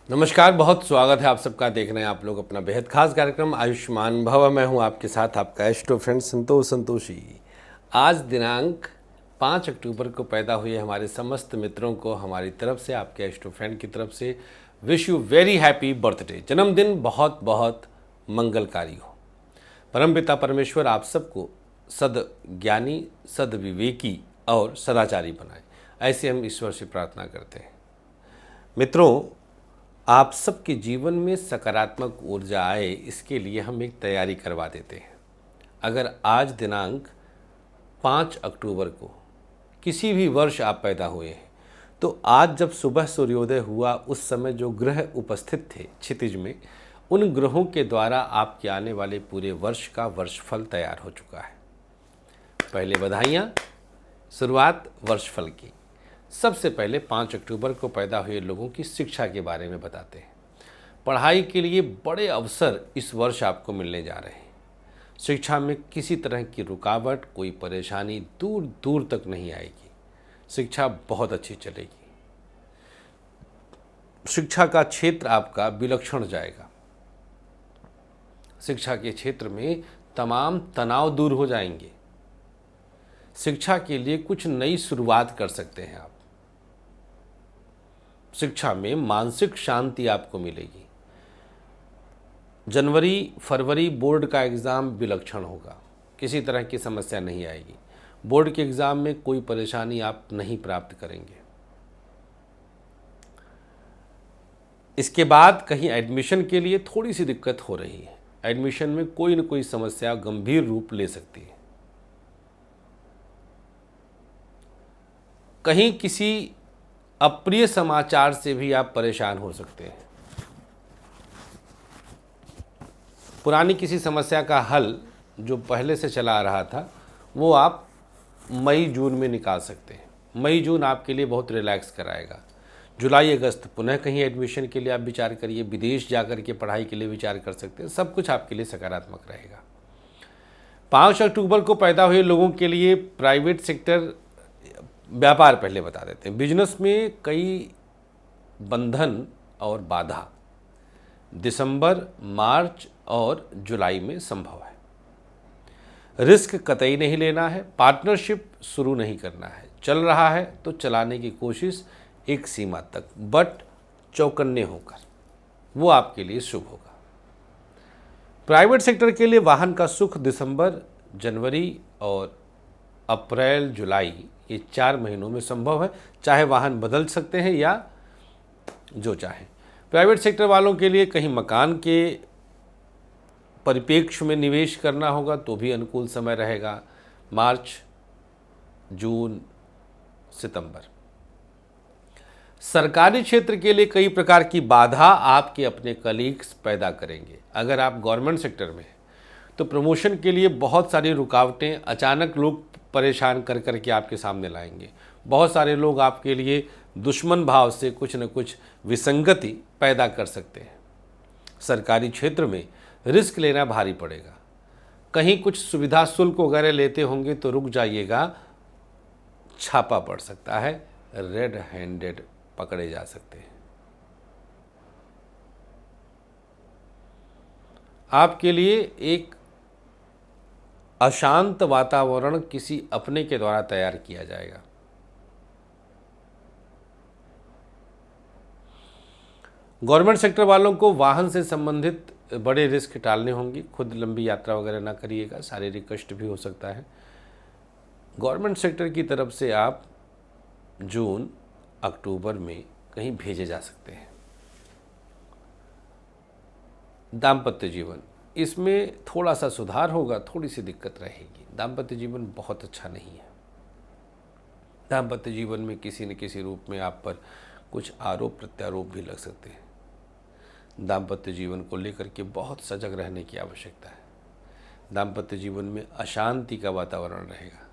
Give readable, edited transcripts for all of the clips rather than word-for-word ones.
नमस्कार, बहुत स्वागत है आप सबका। देख रहे हैं आप लोग अपना बेहद खास कार्यक्रम आयुष्मान भव। मैं हूं आपके साथ आपका एस्ट्रो फ्रेंड संतोषी। आज दिनांक 5 अक्टूबर को पैदा हुए हमारे समस्त मित्रों को हमारी तरफ से, आपके एस्ट्रो फ्रेंड की तरफ से wish you very happy birthday. जन्मदिन बहुत बहुत मंगलकारी हो। परमपिता परमेश्वर आप सबको सद्ज्ञानी, सद्विवेकी और सदाचारी बनाए, ऐसे हम ईश्वर से प्रार्थना करते हैं। मित्रों, आप सबके जीवन में सकारात्मक ऊर्जा आए, इसके लिए हम एक तैयारी करवा देते हैं। अगर आज दिनांक 5 अक्टूबर को किसी भी वर्ष आप पैदा हुए हैं, तो आज जब सुबह सूर्योदय हुआ उस समय जो ग्रह उपस्थित थे क्षितिज में, उन ग्रहों के द्वारा आपके आने वाले पूरे वर्ष का वर्षफल तैयार हो चुका है। पहले बधाइयाँ। शुरुआत वर्षफल की। सबसे पहले 5 अक्टूबर को पैदा हुए लोगों की शिक्षा के बारे में बताते हैं। पढ़ाई के लिए बड़े अवसर इस वर्ष आपको मिलने जा रहे हैं। शिक्षा में किसी तरह की रुकावट, कोई परेशानी दूर दूर तक नहीं आएगी। शिक्षा बहुत अच्छी चलेगी। शिक्षा का क्षेत्र आपका विलक्षण जाएगा। शिक्षा के क्षेत्र में तमाम तनाव दूर हो जाएंगे। शिक्षा के लिए कुछ नई शुरुआत कर सकते हैं आप। शिक्षा में मानसिक शांति आपको मिलेगी। जनवरी फरवरी बोर्ड का एग्ज़ाम विलक्षण होगा, किसी तरह की समस्या नहीं आएगी। बोर्ड के एग्ज़ाम में कोई परेशानी आप नहीं प्राप्त करेंगे। इसके बाद कहीं एडमिशन के लिए थोड़ी सी दिक्कत हो रही है। एडमिशन में कोई न कोई समस्या गंभीर रूप ले सकती है। कहीं किसी अप्रिय समाचार से भी आप परेशान हो सकते हैं। पुरानी किसी समस्या का हल जो पहले से चला आ रहा था, वो आप मई जून में निकाल सकते हैं। मई जून आपके लिए बहुत रिलैक्स कराएगा। जुलाई अगस्त पुनः कहीं एडमिशन के लिए आप विचार करिए। विदेश जाकर के पढ़ाई के लिए विचार कर सकते हैं। सब कुछ आपके लिए सकारात्मक रहेगा। 5 अक्टूबर को पैदा हुए लोगों के लिए प्राइवेट सेक्टर, व्यापार पहले बता देते हैं। बिजनेस में कई बंधन और बाधा दिसंबर, मार्च और जुलाई में संभव है। रिस्क कतई नहीं लेना है। पार्टनरशिप शुरू नहीं करना है। चल रहा है तो चलाने की कोशिश एक सीमा तक, बट चौकन्ने होकर, वो आपके लिए शुभ होगा। प्राइवेट सेक्टर के लिए वाहन का सुख दिसंबर, जनवरी और अप्रैल, जुलाई, ये 4 महीनों में संभव है। चाहे वाहन बदल सकते हैं या जो चाहे। प्राइवेट सेक्टर वालों के लिए कहीं मकान के परिप्रेक्ष्य में निवेश करना होगा तो भी अनुकूल समय रहेगा। मार्च, जून, सितंबर। सरकारी क्षेत्र के लिए कई प्रकार की बाधा आपके अपने कलीग्स पैदा करेंगे। अगर आप गवर्नमेंट सेक्टर में हैं तो प्रमोशन के लिए बहुत सारी रुकावटें अचानक लोग परेशान कर कर के आपके सामने लाएंगे। बहुत सारे लोग आपके लिए दुश्मन भाव से कुछ न कुछ विसंगति पैदा कर सकते हैं। सरकारी क्षेत्र में रिस्क लेना भारी पड़ेगा। कहीं कुछ सुविधा शुल्क वगैरह लेते होंगे तो रुक जाइएगा, छापा पड़ सकता है। रेड हैंडेड पकड़े जा सकते हैं। आपके लिए एक अशांत वातावरण किसी अपने के द्वारा तैयार किया जाएगा। गवर्नमेंट सेक्टर वालों को वाहन से संबंधित बड़े रिस्क टालने होंगे। खुद लंबी यात्रा वगैरह ना करिएगा, शारीरिक कष्ट भी हो सकता है। गवर्नमेंट सेक्टर की तरफ से आप जून अक्टूबर में कहीं भेजे जा सकते हैं। दाम्पत्य जीवन, इसमें थोड़ा सा सुधार होगा, थोड़ी सी दिक्कत रहेगी। दाम्पत्य जीवन बहुत अच्छा नहीं है। दाम्पत्य जीवन में किसी न किसी रूप में आप पर कुछ आरोप प्रत्यारोप भी लग सकते हैं। दाम्पत्य जीवन को लेकर के बहुत सजग रहने की आवश्यकता है। दाम्पत्य जीवन में अशांति का वातावरण रहेगा।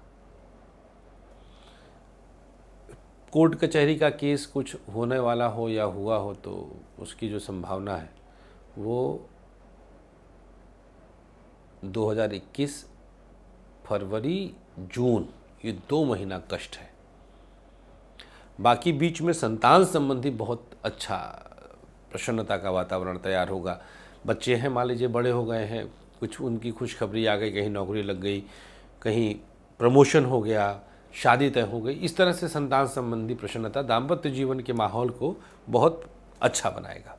कोर्ट कचहरी का केस कुछ होने वाला हो या हुआ हो तो उसकी जो संभावना है वो 2021 फरवरी जून, ये 2 महीना कष्ट है। बाकी बीच में संतान संबंधी बहुत अच्छा प्रसन्नता का वातावरण तैयार होगा। बच्चे हैं, मान लीजिए बड़े हो गए हैं, कुछ उनकी खुशखबरी आ गई, कहीं नौकरी लग गई, कहीं प्रमोशन हो गया, शादी तय हो गई। इस तरह से संतान संबंधी प्रसन्नता दाम्पत्य जीवन के माहौल को बहुत अच्छा बनाएगा।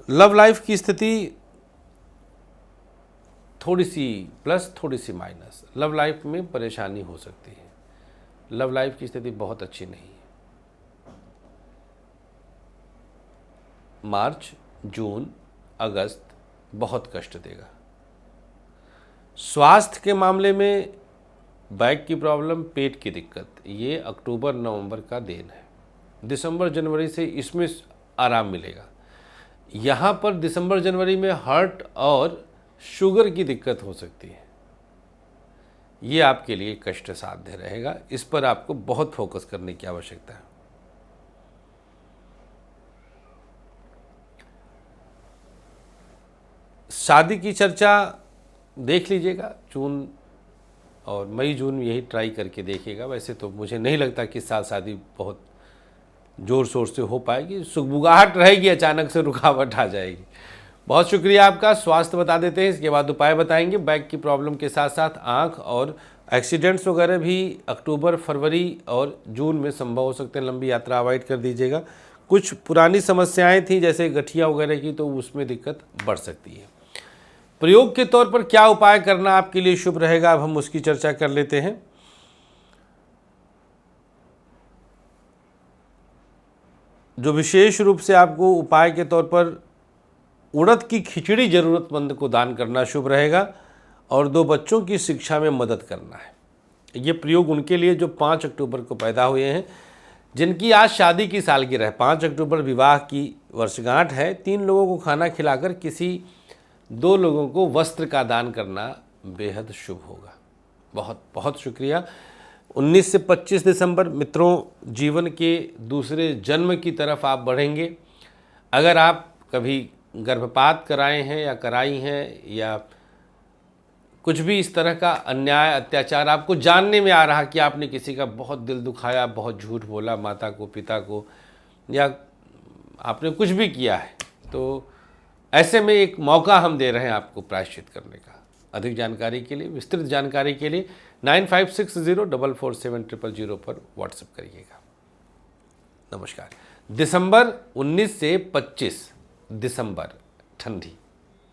लव लाइफ की स्थिति थोड़ी सी प्लस, थोड़ी सी माइनस। लव लाइफ में परेशानी हो सकती है। लव लाइफ की स्थिति बहुत अच्छी नहीं है। मार्च, जून, अगस्त बहुत कष्ट देगा। स्वास्थ्य के मामले में बैक की प्रॉब्लम, पेट की दिक्कत, ये अक्टूबर नवंबर का देन है। दिसंबर जनवरी से इसमें आराम मिलेगा। यहाँ पर दिसंबर जनवरी में हार्ट और शुगर की दिक्कत हो सकती है। ये आपके लिए कष्ट साध्य रहेगा। इस पर आपको बहुत फोकस करने की आवश्यकता है। शादी की चर्चा देख लीजिएगा, जून और मई जून यही ट्राई करके देखिएगा। वैसे तो मुझे नहीं लगता कि इस साल शादी बहुत ज़ोर शोर से हो पाएगी। सुगबुगाहट रहेगी, अचानक से रुकावट आ जाएगी। बहुत शुक्रिया आपका। स्वास्थ्य बता देते हैं, इसके बाद उपाय बताएंगे। बैक की प्रॉब्लम के साथ साथ आँख और एक्सीडेंट्स वगैरह भी अक्टूबर, फरवरी और जून में संभव हो सकते हैं। लंबी यात्रा अवॉइड कर दीजिएगा। कुछ पुरानी समस्याएं थी जैसे गठिया वगैरह की, तो उसमें दिक्कत बढ़ सकती है। प्रयोग के तौर पर क्या उपाय करना आपके लिए शुभ रहेगा, अब हम उसकी चर्चा कर लेते हैं। जो विशेष रूप से आपको उपाय के तौर पर उड़द की खिचड़ी ज़रूरतमंद को दान करना शुभ रहेगा और 2 बच्चों की शिक्षा में मदद करना है। ये प्रयोग उनके लिए जो 5 अक्टूबर को पैदा हुए हैं, जिनकी आज शादी की सालगिरह है। 5 अक्टूबर विवाह की वर्षगांठ है। 3 लोगों को खाना खिलाकर किसी 2 लोगों को वस्त्र का दान करना बेहद शुभ होगा। बहुत बहुत शुक्रिया। 19 से 25 दिसंबर मित्रों, जीवन के दूसरे जन्म की तरफ आप बढ़ेंगे। अगर आप कभी गर्भपात कराए हैं या कराई हैं या कुछ भी इस तरह का अन्याय, अत्याचार आपको जानने में आ रहा कि आपने किसी का बहुत दिल दुखाया, बहुत झूठ बोला माता को, पिता को, या आपने कुछ भी किया है, तो ऐसे में एक मौका हम दे रहे हैं आपको प्रायश्चित करने का। अधिक जानकारी के लिए, विस्तृत जानकारी के लिए 9560447000 पर व्हाट्सएप करिएगा। नमस्कार। दिसंबर 19 से 25 दिसंबर, ठंडी।